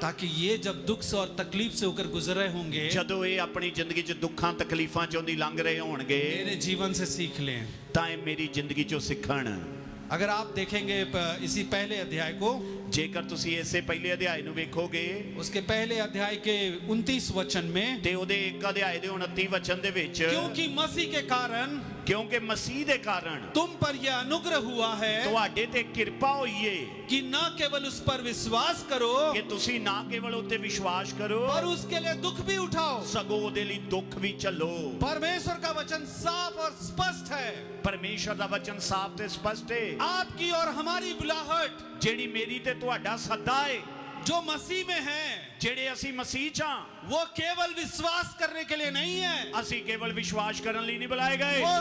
ताकि ये जब दुख से और तकलीफ से होकर गुजर रहे होंगे ਜਦੋਂ ਇਹ ਆਪਣੀ ਜ਼ਿੰਦਗੀ 'ਚ ਦੁੱਖਾਂ ਤਕਲੀਫਾਂ 'ਚੋਂ ਦੀ ਲੰਘ ਰਹੇ ਹੋਣਗੇ मेरे जीवन से सीख लें। ਤਾਂ ਇਹ ਮੇਰੀ ਜ਼ਿੰਦਗੀ 'ਚੋਂ ਸਿੱਖਣ अगर आप देखेंगे इसी पहले अध्याय को, ਜੇਕਰ ਤੁਸੀਂ ਇਸੇ ਪਹਿਲੇ ਅਧਿਆਇ ਨੂੰ ਵੇਖੋਗੇ उसके पहले अध्याय के 29 वचन में, ਤੇ ਉਹਦੇ ਇੱਕ ਅਧਿਆਇ ਦੇ 29 ਵਚਨ ਦੇ ਵਿੱਚ क्योंकि मसीह के कारण ਕਿਉਂਕਿ ਮਸੀਹ ਦੇ ਕਾਰਨ तुम पर यह अनुग्रह हुआ है ਤੁਹਾਡੇ ਤੇ ਕਿਰਪਾ ਹੋਈ ਏ कि न केवल उस पर विश्वास करो ਕਿ ਤੁਸੀਂ ਨਾ ਕੇਵਲ ਉੱਤੇ ਵਿਸ਼ਵਾਸ ਕਰੋ पर उसके लिए दुख भी उठाओ। ਸਗੋਂ ਉਹਦੇ ਲਈ ਦੁੱਖ ਵੀ ਝੱਲੋ परमेश्वर का वचन साफ और स्पष्ट है। ਪਰਮੇਸ਼ਰ ਦਾ ਵਚਨ ਸਾਫ਼ ਤੇ ਸਪਸ਼ਟ ਹੈ आपकी और हमारी बुलाहट ਜਿਹੜੀ ਮੇਰੀ ਤੇ ਤੁਹਾਡਾ ਸੱਦਾ ਹੈ जो मसीह में है ਜਿਹੜੇ ਅਸੀਂ ਮਸੀਹ 'ਚ ਹਾਂ वो केवल विश्वास करने के लिए नहीं है, ਅਸੀਂ ਕੇਵਲ ਵਿਸ਼ਵਾਸ ਕਰਨ ਲਈ ਨਹੀਂ ਬੁਲਾਏ ਗਏ वो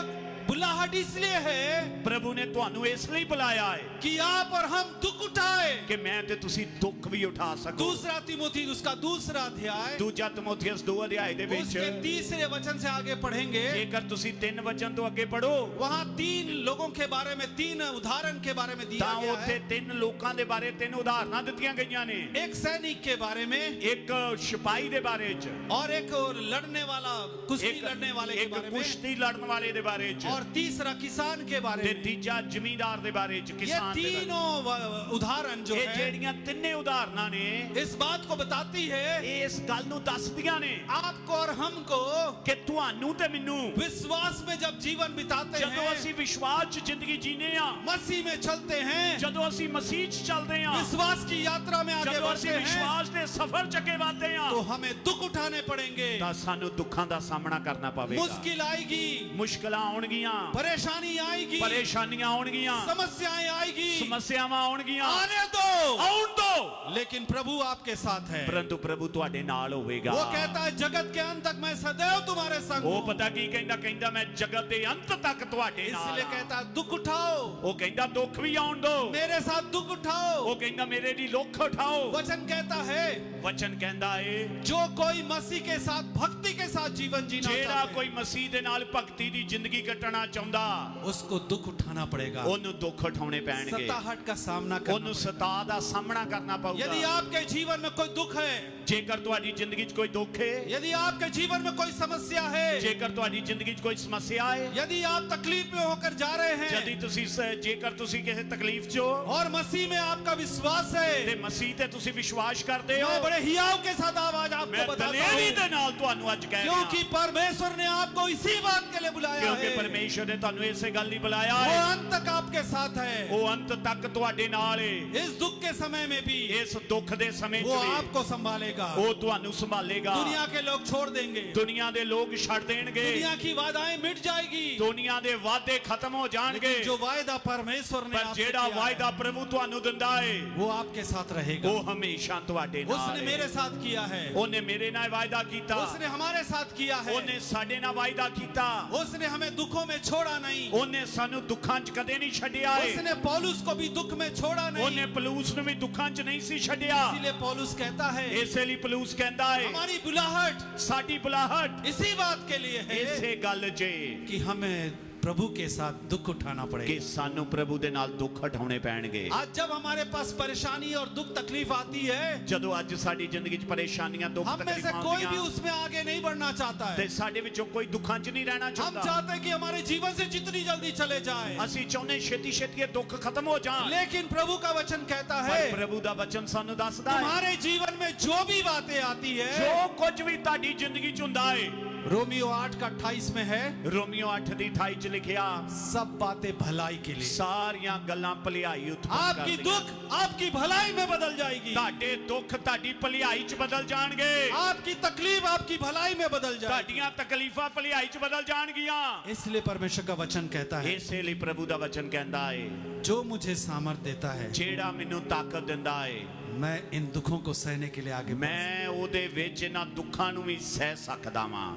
बुलाहट इसलिए है ਪ੍ਰਭੂ ਨੇ ਤੁਹਾਨੂੰ ਇਸ ਲਈ ਬੁਲਾਇਆ ਹੈ कि आप और हम दुख उठाए। ਕਿ ਮੈਂ ਤੇ ਤੁਸੀਂ ਦੁੱਖ ਵੀ ਉਠਾ ਸਕੋ दूसरा तिमोथी उसका दूसरा अध्याय ਦੂਜਾ ਤਿਮੋਥੀਅਸ 2 ਅਧਿਆਇ ਦੇ ਵਿੱਚ उसके तीसरे वचन से आगे पढ़ेंगे, ਜੇਕਰ ਤੁਸੀਂ 3 ਵਚਨ ਤੋਂ ਅੱਗੇ ਪੜੋ वहां 3 लोगों के बारे में 3 उदाहरण के बारे में दिया ਤਾਂ गया ਉੱਥੇ है। 3 ਲੋਕਾਂ ਦੇ ਬਾਰੇ 3 ਉਦਾਹਰਨਾਂ ਦਿੱਤੀਆਂ ਗਈਆਂ ਨੇ एक सैनिक के बारे में ਇੱਕ ਸਿਪਾਹੀ ਦੇ ਬਾਰੇ 'ਚ और एक और लड़ने वाला कुश्ती लड़ने वाले के ਇੱਕ बारे में ਕੁਸ਼ਤੀ ਲੜਨ ਵਾਲੇ ਦੇ ਬਾਰੇ 'ਚ और तीसरा किसान के बारे ਤੇ में। ਤੀਜਾ ਜ਼ਮੀਂਦਾਰ ਦੇ ਬਾਰੇ 'ਚ ये ਕਿਸਾਨ ਦੇ ਬਾਰੇ 'ਚ। तीनों उदाहरण जो ਇਹ है ਜਿਹੜੀਆਂ ਤਿੰਨੇ ਉਦਾਹਰਨਾਂ ਨੇ इस बात को बताती है ਇਹ ਇਸ ਗੱਲ ਨੂੰ ਦੱਸਦੀਆਂ ਨੇ आपको और हमको ਕਿ ਤੁਹਾਨੂੰ ਤੇ ਮੈਨੂੰ विश्वास में जब जीवन बिताते ਜਦੋਂ हैं, ਅਸੀਂ ਵਿਸ਼ਵਾਸ 'ਚ ਜ਼ਿੰਦਗੀ ਜੀਨੇ ਆ मसीह में चलते हैं, ਜਦੋਂ ਅਸੀਂ ਮਸੀਹ 'ਚ ਚੱਲਦੇ ਆ विश्वास की यात्रा में आगे ਜਦੋਂ ਅਸੀਂ बढ़ते हैं, ਵਿਸ਼ਵਾਸ ਦੇ ਸਫ਼ਰ 'ਚ ਅੱਗੇ ਵਧਦੇ ਆ तो हमें दुख उठाने पड़ेंगे, ਤਾਂ ਸਾਨੂੰ ਦੁੱਖਾਂ ਦਾ ਸਾਹਮਣਾ ਕਰਨਾ ਪਵੇਗਾ मुश्किल आएगी, ਮੁਸ਼ਕਲਾਂ ਆਉਣਗੀਆਂ परेशानी आएगी, ਪਰੇਸ਼ਾਨੀਆਂ ਆਉਣਗੀਆਂ समस्याएं आएगी, ਸਮੱਸਿਆਵਾਂ ਆਉਣਗੀਆਂ आने दो, ਆਉਣ ਦੋ लेकिन प्रभु आपके साथ है। ਪਰੰਤु ਪ੍ਰਭੂ ਤੁਹਾਡੇ ਨਾਲ ਹੋਵੇਗਾ वो कहता है जगत के अंत तक मैं सदैव तुम्हारे संग ਉਹ हूं। ਪਤਾ ਕੀ ਕਹਿੰਦਾ ਕਹਿੰਦਾ ਮੈਂ ਜਗਤ ਦੇ ਅੰਤ ਤੱਕ ਤੁਹਾਡੇ ਨਾਲ इसलिए ਆ। कहता है दुख उठाओ, ਉਹ ਕਹਿੰਦਾ ਦੁੱਖ ਵੀ ਆਉਣ ਦੋ मेरे साथ दुख उठाओ। ਉਹ ਕਹਿੰਦਾ ਮੇਰੇ ਲਈ ਦੁੱਖ ਉਠਾਓ वचन कहता है ਵਚਨ ਕਹਿੰਦਾ ਏ जो कोई मसीह के साथ भक्ति के साथ जीवन जीना ਜਿਹੜਾ चाहता ਕੋਈ ਮਸੀਹ ਦੇ ਨਾਲ ਭਗਤੀ ਦੀ ਜ਼ਿੰਦਗੀ ਕੱਟਣਾ ਚਾਹੁੰਦਾ है उसको दुख उठाना पड़ेगा, ਉਹਨੂੰ ਦੁੱਖ ਉਠਾਉਣੇ ਪੈਣਗੇ सताहट का सामना करना ਉਹਨੂੰ पड़ेगा। ਸਤਾ ਦਾ ਸਾਹਮਣਾ ਕਰਨਾ यदि ਪਊਗਾ आपके जीवन में कोई दुख है, ਜੇਕਰ ਤੁਹਾਡੀ ਜ਼ਿੰਦਗੀ 'ਚ ਕੋਈ ਦੁੱਖ ਹੈ यदि आपके जीवन में कोई समस्या है, ਜੇਕਰ ਤੁਹਾਡੀ ਜ਼ਿੰਦਗੀ 'ਚ ਕੋਈ ਸਮੱਸਿਆ ਹੈ यदि आप तकलीफ में होकर जा रहे ਜਦੀ हैं ਤੁਸੀਂ ਜੇਕਰ ਤੁਸੀਂ ਕਿਸੇ ਤਕਲੀਫ 'ਚ ਹੋ और मसीह में आपका विश्वास है, ਤੇ ਮਸੀਹ ਤੇ ਤੁਸੀਂ ਵਿਸ਼ਵਾਸ ਕਰਦੇ ਹੋ मैं बड़े हियाव के साथ आवाज ਮੈਂ आपको बताता ਦਲੇਰੀ हूं ਦੇ ਨਾਲ ਤੁਹਾਨੂੰ ਅੱਜ ਕਹਿ क्योंकि ਰਿਹਾ परमेश्वर ने आपको इसी बात के लिए बुलाया ਕਿਉਂਕਿ है। ਪਰਮੇਸ਼ਰ ਨੇ ਤੁਹਾਨੂੰ ਇਸੇ ਗੱਲ ਲਈ ਬੁਲਾਇਆ वो ਹੈ अंत तक आपके साथ है, ਉਹ ਅੰਤ ਤੱਕ ਤੁਹਾਡੇ ਨਾਲ ਹੈ इस दुख के समय में भी ਇਸ ਦੁੱਖ ਦੇ ਸਮੇਂ 'ਚ वो ਵੀ आपको संभालेगा। ਉਹ ਤੁਹਾਨੂੰ ਸੰਭਾਲੇਗਾ दुनिया के लोग छोड़ देंगे, ਦੁਨੀਆ ਦੇ ਲੋਕ ਛੱਡ ਦੇਣਗੇ दुनिया की वादाएं मिट जाएगी, ਦੁਨੀਆ ਦੇ ਵਾਅਦੇ ਖਤਮ ਹੋ ਜਾਣਗੇ लेकिन जो वायदा परमेश्वर ने ਪਰ आपसे ਜਿਹੜਾ किया ਵਾਅਦਾ है, ਪ੍ਰਭੂ ਤੁਹਾਨੂੰ ਦਿੰਦਾ ਹੈ वो आपके साथ रहेगा। ਉਹ ਹਮੇਸ਼ਾ ਤੁਹਾਡੇ ਨਾਲ उसने ਹੈ मेरे साथ किया है, ਉਹਨੇ ਮੇਰੇ ਨਾਲ ਵਾਅਦਾ ਕੀਤਾ उसने हमारे साथ किया है। ਉਹਨੇ ਸਾਡੇ ਨਾਲ ਵਾਅਦਾ ਕੀਤਾ, उसने हमें दुखों में छोड़ा नहीं। ਉਹਨੇ ਸਾਨੂੰ ਦੁੱਖਾਂ 'ਚ ਕਦੇ ਨਹੀਂ ਛੱਡਿਆ ਏ। उसने पौलुस को भी दुख में छोड़ा ਉਹਨੇ नहीं। ਪਲੂਸ ਨੂੰ ਵੀ ਦੁੱਖਾਂ 'ਚ ਨਹੀਂ ਸੀ ਛੱਡਿਆ। इसीलिए पौलुस कहता है ਇਸੇ ਲਈ ਪਲੂਸ ਕਹਿੰਦਾ ਏ हमारी बुलाहट ਸਾਡੀ ਬੁਲਾਹਟ इसी बात के लिए है ਇਸੇ ਗੱਲ 'ਚ कि हमें प्रभु के साथ दुख उठाना ਕਿ पड़ेगा। ਸਾਨੂੰ ਪ੍ਰਭੂ ਦੇ ਨਾਲ ਦੁੱਖ ਉਠਾਉਣੇ ਪੈਣਗੇ। आज जब हमारे पास परेशानी और दुख तकलीफ आती है, ਜਦੋਂ ਅੱਜ ਸਾਡੀ ਜ਼ਿੰਦਗੀ 'ਚ ਪਰੇਸ਼ਾਨੀਆਂ ਦੁੱਖ हम में से ਤਕਲੀਫਾਂ कोई भी ਆਉਂਦੀਆਂ उसमें आगे नहीं बढ़ना चाहता ਤੇ है। ਸਾਡੇ ਵਿੱਚੋਂ ਕੋਈ ਦੁੱਖਾਂ 'ਚ ਨਹੀਂ ਰਹਿਣਾ हम ਚਾਹੁੰਦਾ। चाहते हैं कि हमारे जीवन से जितनी जल्दी चले जाए, ਅਸੀਂ ਚਾਹੁੰਦੇ ਛੇਤੀ ਛੇਤੀ ਇਹ ਦੁੱਖ ਖਤਮ ਹੋ ਜਾਣ। लेकिन प्रभु का वचन कहता ਪਰ है ਪ੍ਰਭੂ ਦਾ ਵਚਨ ਸਾਨੂੰ ਦੱਸਦਾ ਹੈ तुम्हारे जीवन में जो भी बातें आती ਜੋ है, ਕੁਝ ਵੀ ਤੁਹਾਡੀ ਜ਼ਿੰਦਗੀ 'ਚ ਹੁੰਦਾ ਏ, रोमियो 8 का 28 में है, ਰੋਮੀਓ 8 ਦੀ 28 'ਚ ਲਿਖਿਆ सब बातें भलाई के लिए। ਸਾਰੀਆਂ ਗੱਲਾਂ ਭਲਾਈ ਉਤਪੰਨ आपकी ਕਰਦੀਆਂ। दुख आपकी भलाई में बदल जाएगी, ਤੁਹਾਡੇ ਦੁੱਖ ਤੁਹਾਡੀ ਭਲਾਈ 'ਚ ਬਦਲ ਜਾਣਗੇ। आपकी तकलीफ आपकी भलाई में बदल जाएगी। ਤੁਹਾਡੀਆਂ ਤਕਲੀਫਾਂ ਭਲਾਈ 'ਚ ਬਦਲ ਜਾਣਗੀਆਂ। इसलिए परमेश्वर का वचन कहता है ਇਸੇ ਲਈ ਪ੍ਰਭੂ ਦਾ ਵਚਨ ਕਹਿੰਦਾ ਏ जो मुझे सामर्थ देता है ਜਿਹੜਾ ਮੈਨੂੰ ਤਾਕਤ ਦਿੰਦਾ ਏ मैं इन दुखों को सहने के लिए आगे बढ़। ਮੈਂ ਉਹਦੇ ਵਿੱਚ ਇਹਨਾਂ ਦੁੱਖਾਂ ਨੂੰ ਵੀ ਸਹਿ ਸਕਦਾ ਵਾਂ।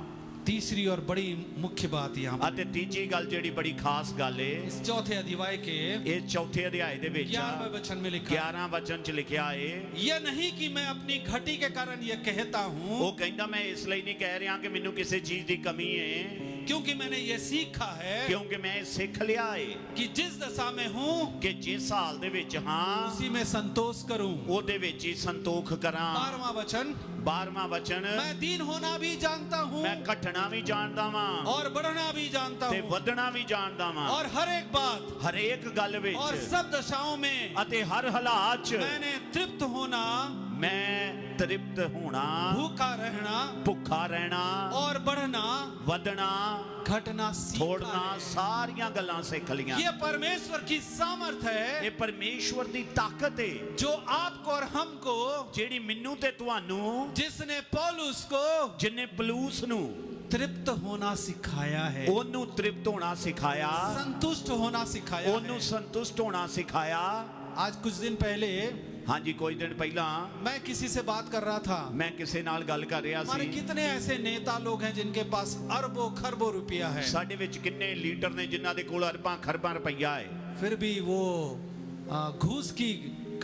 तीसरी और बड़ी मुख्य बात यहाँ पर ਅਤੇ ਤੀਜੀ ਗੱਲ ਜਿਹੜੀ ਬੜੀ ਖਾਸ ਗੱਲ ਏ इस चौथे अध्याय के ਇਹ ਚੌਥੇ ਅਧਿਆਇ ਦੇ ਵਿੱਚ 11वें वचन में लिखा है, 11 वचन 'ਚ ਲਿਖਿਆ ਏ यह नहीं कि मैं अपनी घटी के कारण यह कहता हूँ, ਉਹ ਕਹਿੰਦਾ ਮੈਂ ਇਸ ਲਈ ਨਹੀਂ ਕਹਿ ਰਿਹਾ ਕਿ ਮੈਨੂੰ ਕਿਸੇ ਚੀਜ਼ ਦੀ ਕਮੀ ਏ क्योंकि मैंने ये सीखा है ਕਿਉਂਕਿ ਮੈਂ ਇਹ ਸਿੱਖ ਲਿਆ ਏ कि जिस दशा में हूँ ਕਿ ਜਿਸ ਹਾਲ ਦੇ ਵਿੱਚ ਹਾਂ उसी में संतोष करूं। ਉਹਦੇ ਵਿੱਚ ਹੀ ਸੰਤੋਖ ਕਰਾਂ। 12वां वचन, 12ਵਾਂ वचन मैं दीन होना भी जानता हूँ ਮੈਂ ਘਟਣਾ ਵੀ ਜਾਣਦਾ ਵਾਂ और बढ़ना भी जानता ਤੇ हूँ, ਵਧਣਾ ਵੀ ਜਾਣਦਾ ਵਾਂ। और हर एक बात ਹਰੇਕ ਗੱਲ और ਵਿੱਚ सब दशाओं में ਅਤੇ ਹਰ ਹਾਲਾਤ 'ਚ मैंने तृप्त होना, ਮੈਂ ਤ੍ਰਿਪਤ ਹੋਣਾ, भूखा रहना ਭੁੱਖਾ ਰਹਿਣਾ, और बढ़ना, ਵਧਣਾ, घटना सीखा छोड़ना, है। ਸਾਰੀਆਂ ਗੱਲਾਂ ਸਿੱਖ ਲੀਆਂ। ये परमेश्वर की सामर्थ है ਇਹ ਪਰਮੇਸ਼ਵਰ ਦੀ ਤਾਕਤ ਏ जो आपको और हमको, ਜਿਹੜੀ ਮੈਨੂੰ ਤੇ ਤੁਹਾਨੂੰ, जिसने पौलुस को ਜਿਨੇ ਪਲੂਸ ਨੂੰ तृप्त होना सिखाया है, ਉਹਨੂੰ ਤ੍ਰਿਪਤ ਹੋਣਾ ਸਿਖਾਇਆ, संतुष्ट होना सिखाया ਉਹਨੂੰ है। ਸੰਤੁਸ਼ਟ ਹੋਣਾ ਸਿਖਾਇਆ। आज कुछ दिन पहले ਹਾਂਜੀ ਕੁਝ ਦਿਨ ਪਹਿਲਾਂ मैं किसी से बात कर रहा था, ਮੈਂ ਕਿਸੇ ਨਾਲ ਗੱਲ ਕਰ ਰਿਹਾ हमारे ਸੀ। कितने ऐसे नेता लोग हैं जिनके पास अरबों खरबों रुपया है, ਸਾਡੇ ਵਿੱਚ ਕਿੰਨੇ ਲੀਡਰ ਨੇ ਜਿਨ੍ਹਾਂ ਦੇ ਕੋਲ ਅਰਬਾਂ ਖਰਬਾਂ ਰੁਪਈਆ ਹੈ, फिर भी वो घूस की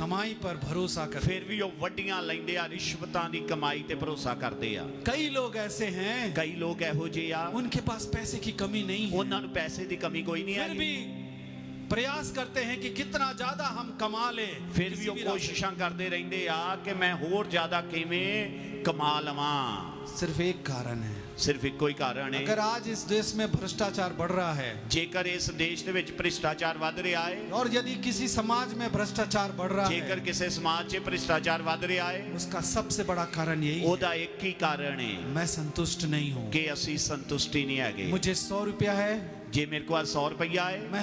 कमाई पर भरोसा करते। ਫਿਰ ਵੀ ਉਹ ਵੱਡੀਆਂ ਲੈਂਦੇ ਆ, ਰਿਸ਼ਵਤਾਂ ਦੀ ਕਮਾਈ ਤੇ ਭਰੋਸਾ ਕਰਦੇ ਆ। कई लोग ऐसे हैं, ਕਈ ਲੋਕ ਇਹੋ ਜਿਹੇ ਆ, उनके पास पैसे की कमी नहीं है, ਉਹਨਾਂ ਨੂੰ ਪੈਸੇ ਦੀ ਕਮੀ ਕੋਈ ਨਹੀਂ फिर ਹੈ, भी प्रयास करते हैं कि कितना ज्यादा हम कमा ले। ਫਿਰ ਵੀ ਉਹ ਕੋਸ਼ਿਸ਼ਾਂ ਕਰਦੇ ਰਹਿੰਦੇ ਆ ਕਿ ਮੈਂ ਹੋਰ ਜ਼ਿਆਦਾ ਕਿਵੇਂ ਕਮਾ ਲਵਾਂ। सिर्फ एक कारण है, ਸਿਰਫ ਇੱਕੋ ਹੀ ਕਾਰਨ ਹੈ। अगर आज इस देश में भ्रष्टाचार बढ़ रहा है ਜੇਕਰ ਇਸ ਦੇਸ਼ ਦੇ ਵਿੱਚ ਭ੍ਰਿਸ਼ਟਾਚਾਰ ਵੱਧ ਰਿਹਾ ਹੈ, और यदि किसी समाज में भ्रष्टाचार बढ़ रहा ਜੇਕਰ है, ਕਿਸੇ ਸਮਾਜ 'ਚ ਭ੍ਰਿਸ਼ਟਾਚਾਰ ਵੱਧ ਰਿਹਾ ਹੈ, उसका सबसे बड़ा कारण यही है, ਉਹਦਾ ਇੱਕ ਹੀ ਕਾਰਨ ਹੈ मैं संतुष्ट नहीं हूँ। ਕਿ ਅਸੀਂ ਸੰਤੁਸ਼ਟੀ ਨਹੀਂ ਹੈਗੇ। मुझे 100 रुपया है, ਜੇ ਮੇਰੇ ਕੋਲ 100 ਰੁਪਈਆ ਹੈ मैं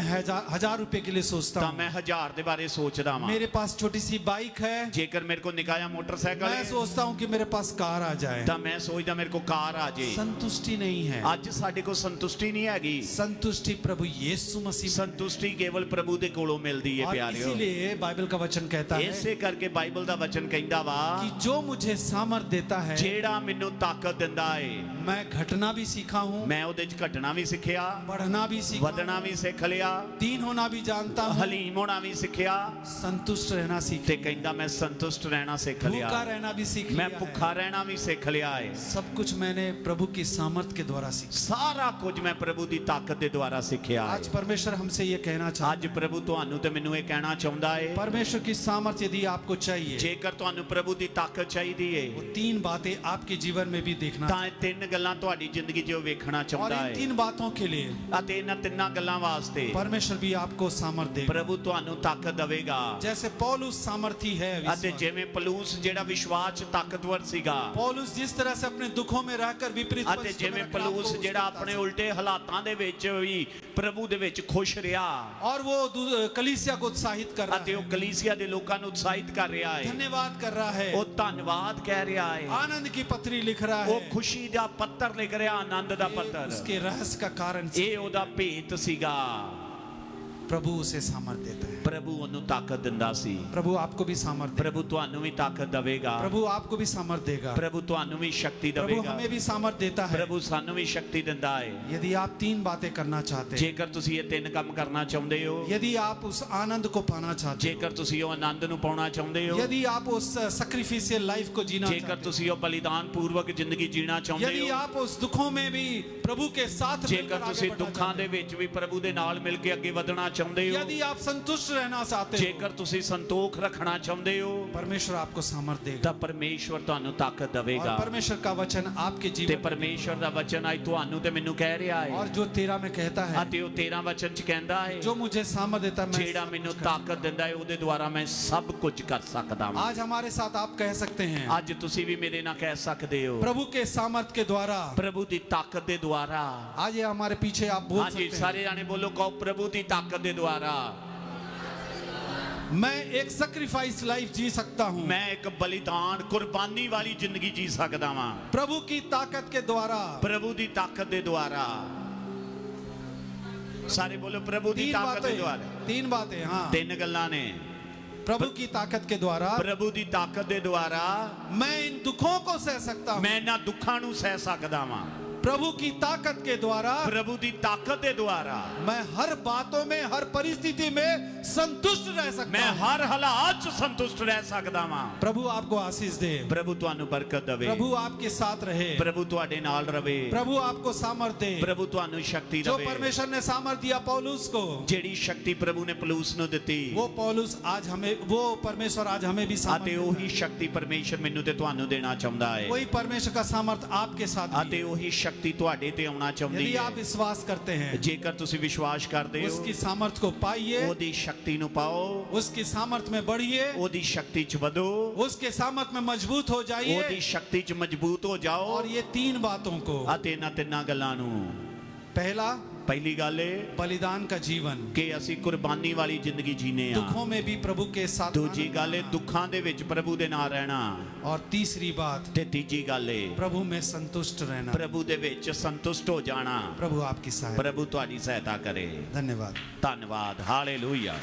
हजार रुपए के लिए सोचता ਤਾਂ हूँ। ਮੈਂ 1000 ਦੇ ਬਾਰੇ ਸੋਚਦਾ ਵਾਂ। मेरे पास छोटी सी बाइक है, ਜੇਕਰ ਮੇਰੇ ਕੋਲ ਨਿੱਕਾ ਜਿਹਾ ਮੋਟਰਸਾਈਕਲ मैं ਹੈ सोचता हूँ कि मेरे पास कार आ जाए। ਤਾਂ ਮੈਂ ਸੋਚਦਾ ਮੇਰੇ ਕੋਲ ਕਾਰ ਆ ਜੇ। संतुष्टि नहीं है। ਅੱਜ ਸਾਡੇ ਕੋਲ ਸੰਤੁਸ਼ਟੀ ਨਹੀਂ ਹੈਗੀ। संतुष्टि प्रभु यीशु मसीह में। ਸੰਤੁਸ਼ਟੀ ਕੇਵਲ ਪ੍ਰਭੂ ਦੇ ਕੋਲੋਂ ਮਿਲਦੀ ਹੈ और ਪਿਆਰਿਓ। इसीलिए बाइबल का वचन कहता है ਇਸੇ ਕਰਕੇ ਬਾਈਬਲ ਦਾ ਵਚਨ ਕਹਿੰਦਾ ਵਾ कि जो मुझे सामर्थ देता है, ਜਿਹੜਾ ਮੈਨੂੰ ਤਾਕਤ ਦਿੰਦਾ ਏ, मैं घटना भी सीखा हूँ, ਮੈਂ ਉਹਦੇ 'ਚ ਘਟਣਾ ਵੀ ਸਿੱਖਿਆ, बढ़ना भी सीखा, ਵਧਣਾ ਵੀ ਸਿੱਖ ਲਿਆ, दीन होना भी जानता हूँ, ਹਲੀਮ ਹੋਣਾ ਵੀ ਸਿੱਖਿਆ संतुष्ट रहना सीख, ਤੇ ਕਹਿੰਦਾ ਮੈਂ ਸੰਤੁਸ਼ਟ ਰਹਿਣਾ ਸਿੱਖ ਲਿਆ, भूखा रहना भी सीख ਮੈਂ लिया ਭੁੱਖਾ है। ਰਹਿਣਾ ਵੀ ਸਿੱਖ ਲਿਆ ਏ। सब कुछ मैंने प्रभु की सामर्थ के द्वारा सीखा। ਸਾਰਾ ਕੁਝ ਮੈਂ ਪ੍ਰਭੂ ਦੀ ਤਾਕਤ ਦੇ ਦੁਆਰਾ ਸਿੱਖਿਆ आज ਏ। परमेश्वर हमसे ये कहना चाहता ਅੱਜ ਪ੍ਰਭੂ ਤੁਹਾਨੂੰ ਤੇ ਮੈਨੂੰ ਇਹ ਕਹਿਣਾ ਚਾਹੁੰਦਾ ਏ, है, परमेश्वर की सामर्थ यदि आपको चाहिए, ਜੇਕਰ ਤੁਹਾਨੂੰ ਪ੍ਰਭੂ ਦੀ ਤਾਕਤ ਚਾਹੀਦੀ ਏ वो 3 बातें आपके जीवन में भी देखना, ਤਾਂ ਇਹ ਤਿੰਨ ਗੱਲਾਂ ਤੁਹਾਡੀ ਜ਼ਿੰਦਗੀ 'ਚ ਉਹ ਵੇਖਣਾ और ਚਾਹੁੰਦਾ इन ਏ। 3 बातों के लिए ਅਤੇ ਇਹਨਾਂ ਤਿੰਨਾਂ ਗੱਲਾਂ ਵਾਸਤੇ परमेश्वर भी आपको सामर्थ देगा। ਪ੍ਰਭੂ ਤੁਹਾਨੂੰ ਤਾਕਤ ਦੇਵੇਗਾ। जैसे पौलुस सामर्थी है, ਅਤੇ ਜਿਵੇਂ ਪਲੂਸ ਜਿਹੜਾ ਵਿਸ਼ਵਾਸ 'ਚ ਤਾਕਤਵਰ ਸੀਗਾ, पौलुस जिस तरह से अपने दुखों में रहकर विपरीत ਅਤੇ ਜਿਵੇਂ ਪਲੂਸ ਜਿਹੜਾ ਆਪਣੇ ਉਲਟੇ ਹਾਲਾਤਾਂ ਦੇ ਵਿੱਚ ਵੀ ਪ੍ਰਭੂ ਦੇ ਵਿੱਚ ਖੁਸ਼ ਰਿਹਾ, और वो कलीसिया को उत्साहित कर रहा ਅਤੇ है, ਉਹ ਕਲੀਸਿया ਦੇ ਲੋਕਾਂ ਨੂੰ ਉਤਸ਼ਾਹਿਤ ਕਰ ਰਿਹਾ ਹੈ, धन्यवाद कर रहा है, ਉਹ ਧੰਨਵਾਦ ਕਹਿ ਰਿਹਾ ਹੈ, आनंद की पत्री लिख रहा ਉਹ है। ਖੁਸ਼ੀ ਦਾ ਪੱਤਰ ਲਿਖ ਰਿਹਾ, ਆਨੰਦ ਦਾ ये ਪੱਤਰ। उसके रहस्य का कारण ਇਹ ਉਹਦਾ ਭੇਤ ਸੀਗਾ। प्रभु उसे सामर्थ देता है। ਪ੍ਰਭੂ ਉਹਨੂੰ ਤਾਕਤ ਦਿੰਦਾ ਸੀ। प्रभु आपको भी सामर्थ देगा। ਪ੍ਰਭੂ ਤੁਹਾਨੂੰ ਵੀ ਤਾਕਤ ਦੇਵੇਗਾ। प्रभु आपको भी सामर्थ देगा। ਪ੍ਰਭੂ ਤੁਹਾਨੂੰ ਵੀ ਸ਼ਕਤੀ प्रभु ਦੇਵੇਗਾ। हमें भी सामर्थ देता है। ਪ੍ਰਭੂ ਸਾਨੂੰ ਵੀ ਸ਼ਕਤੀ ਦਿੰਦਾ ਹੈ। यदि आप 3 बातें करना चाहते हैं, ਜੇਕਰ ਤੁਸੀਂ ਇਹ ਤਿੰਨ ਕੰਮ ਕਰਨਾ ਚਾਹੁੰਦੇ ਹੋ, यदि आप उस आनंद को पाना चाहते ਜੇਕਰ ਤੁਸੀਂ ਉਹ ਆਨੰਦ ਨੂੰ ਪਾਉਣਾ ਚਾਹੁੰਦੇ ਹੋ, हो, यदि आप उस सैक्रिफिशियल लाइफ को जीना ਜੇਕਰ चाहते ਤੁਸੀਂ ਉਹ ਬਲੀਦਾਨ ਪੂਰਵਕ ਜ਼ਿੰਦਗੀ ਜੀਣਾ हो, ਚਾਹੁੰਦੇ यदि ਹੋ, आप उस दुखों में भी प्रभु के साथ ਜੇਕਰ मिलकर ਤੁਸੀਂ आगे बढ़ना ਦੁੱਖਾਂ चाहते ਦੇ ਵਿੱਚ ਵੀ ਪ੍ਰਭੂ ਦੇ ਨਾਲ ਮਿਲ ਕੇ ਅੱਗੇ ਵਧਣਾ ਚਾਹੁੰਦੇ हो, ਹੋ, यदि आप संतुष्ट रहना चाहते हो, ਜੇਕਰ ਤੁਸੀਂ ਸੰਤੋਖ ਰੱਖਣਾ ਚਾਹੁੰਦੇ ਹੋ, परमेश्वर आपको सामर्थ देगा। ਤਾਂ ਪਰਮੇਸ਼ਵਰ ਤੁਹਾਨੂੰ ਤਾਕਤ और ਦੇਵੇਗਾ। परमेश्वर का वचन आपके ਤੇ जीवन में, ਪਰਮੇਸ਼ਵਰ ਦਾ ਵਚਨ ਅੱਜ ਤੁਹਾਨੂੰ ਤੇ ਮੈਨੂੰ ਕਹਿ ਰਿਹਾ ਹੈ, और जो 13 में कहता है, ਅਤੇ ਉਹ 13 ਵਚਨ ਚ ਕਹਿੰਦਾ ਹੈ, जो मुझे सामर्थ देता है, मैं ਜਿਹੜਾ सब ਮੈਨੂੰ कुछ कर- ਤਾਕਤ ਦਿੰਦਾ ਹੈ ਉਹਦੇ ਦੁਆਰਾ ਮੈਂ ਸਭ ਕੁਝ ਕਰ ਸਕਦਾ ਹਾਂ। आज हमारे साथ आप कह सकते हैं, ਅੱਜ ਤੁਸੀਂ ਵੀ ਮੇਰੇ ਨਾਲ ਕਹਿ ਸਕਦੇ ਹੋ, प्रभु के सामर्थ के द्वारा। ਪ੍ਰਭੂ ਦੀ ਤਾਕਤ ਦੇ ਦੁਆਰਾ। आज ये हमारे पीछे आप बोल ਹਾਂਜੀ सकते ਸਾਰੇ ਜਾਣੇ ਬੋਲੋ, ਕਹੋ ਪ੍ਰਭੂ ਦੀ ਤਾਕਤ ਦੇ ਦੁਆਰਾ हैं, मैं एक सैक्रिफाइस लाइफ जी सकता हूं। ਮੈਂ ਇੱਕ ਬਲੀਦਾਨ ਕੁਰਬਾਨੀ ਵਾਲੀ ਜ਼ਿੰਦਗੀ ਜੀ ਸਕਦਾ ਵਾਂ, प्रभु की ताकत के द्वारा। ਪ੍ਰਭੂ ਦੀ ਤਾਕਤ ਦੇ ਦੁਆਰਾ। ਸਾਰੇ ਬੋਲੋ, ਪ੍ਰਭੂ ਦੀ 3 ਤਾਕਤ ਦੇ बातें, ਦੁਆਰਾ। 3 बातें, हाँ। ਤਿੰਨ ਗੱਲਾਂ ਨੇ। प्रभु की ताकत के द्वारा ਪ੍ਰਭੂ ਦੀ ਤਾਕਤ ਦੇ ਦੁਆਰਾ मैं इन दुखों को सह सकता हूं। ਮੈਂ ਇਹਨਾਂ ਦੁੱਖਾਂ ਨੂੰ ਸਹਿ ਸਕਦਾ ਵਾਂ। प्रभु की ताकत के द्वारा ਪ੍ਰਭੂ ਦੀ ਤਾਕਤ ਦੇ ਦੁਆਰਾ मैं हर बातों में, हर परिस्थिति में संतुष्ट रह सकता ਮੈਂ हूं। ਹਰ ਹਾਲਾਤ 'ਚ ਸੰਤੁਸ਼ਟ ਰਹਿ ਸਕਦਾ ਵਾਂ। प्रभु आपको आशीष दे, ਪ੍ਰਭੂ ਤੁਹਾਨੂੰ ਬਰਕਤ ਦੇਵੇ, प्रभु आपके साथ रहे, ਪ੍ਰਭੂ ਤੁਹਾਡੇ ਨਾਲ ਰਵੇ, प्रभु आपको सामर्थ दे। ਪ੍ਰਭੂ ਤੁਹਾਨੂੰ ਸ਼ਕਤੀ जो ਦੇਵੇ। परमेश्वर ने सामर्थ दिया पौलुस को, ਜਿਹੜੀ ਸ਼ਕਤੀ ਪ੍ਰਭੂ ਨੇ ਪਲੂਸ ਨੂੰ ਦਿੱਤੀ, वो पौलुस आज हमें, वो परमेश्वर आज हमें भी सामर्थ ਅਤੇ देता ਉਹੀ है। ਸ਼ਕਤੀ ਪਰਮੇਸ਼ਰ ਮੈਨੂੰ ਤੇ ਤੁਹਾਨੂੰ ਦੇਣਾ ਚਾਹੁੰਦਾ ਹੈ, वही परमेश्वर का सामर्थ आपके साथ भी ਅਤੇ है। ਉਹੀ ਸ਼ਕਤੀ ਤੁਹਾਡੇ ਤੇ ਆਉਣਾ ਚਾਹੁੰਦੀ यदि आप ਹੈ। विश्वास करते हैं, ਜੇਕਰ ਤੁਸੀਂ ਵਿਸ਼ਵਾਸ ਕਰਦੇ ਹੋ, उसकी सामर्थ को पाइए, ਉਹਦੀ ਸ਼ਕਤੀ ਨੂੰ ਪਾਓ, उसकी सामर्थ में बढ़िए, ਉਹਦੀ ਸ਼ਕਤੀ 'ਚ ਵਧੋ, उसके सामर्थ में मजबूत हो ਉਹਦੀ जाइए। ਸ਼ਕਤੀ 'ਚ ਮਜ਼ਬੂਤ ਹੋ ਜਾਓ। और ये 3 बातों को, ਅਤੇ ਇਹਨਾਂ ਤਿੰਨਾਂ ਗੱਲਾਂ ਨੂੰ, पहला ਪਹਿਲੀ ਗੱਲ ਇਹ बलिदान का जीवन, ਕਿ ਅਸੀਂ ਕੁਰਬਾਨੀ ਵਾਲੀ ਜ਼ਿੰਦਗੀ ਜੀਨੇ ਆ। दुखों में भी प्रभु के साथ ਦੂਜੀ आनंद ਗੱਲ ਇਹ करना। ਦੁੱਖਾਂ ਦੇ ਵਿੱਚ ਪ੍ਰਭੂ ਦੇ ਨਾਲ ਰਹਿਣਾ। और तीसरी बात, ਤੇ ਤੀਜੀ ਗੱਲ ਇਹ प्रभु में संतुष्ट रहना। ਪ੍ਰਭੂ ਦੇ ਵਿੱਚ ਸੰਤੁਸ਼ਟ ਹੋ ਜਾਣਾ। प्रभु आपकी सहायता। ਪ੍ਰਭੂ ਤੁਹਾਡੀ ਸਹਾਇਤਾ ਕਰੇ। धन्यवाद। ਧੰਨਵਾਦ। ਹਾਲੇਲੂਇਆ।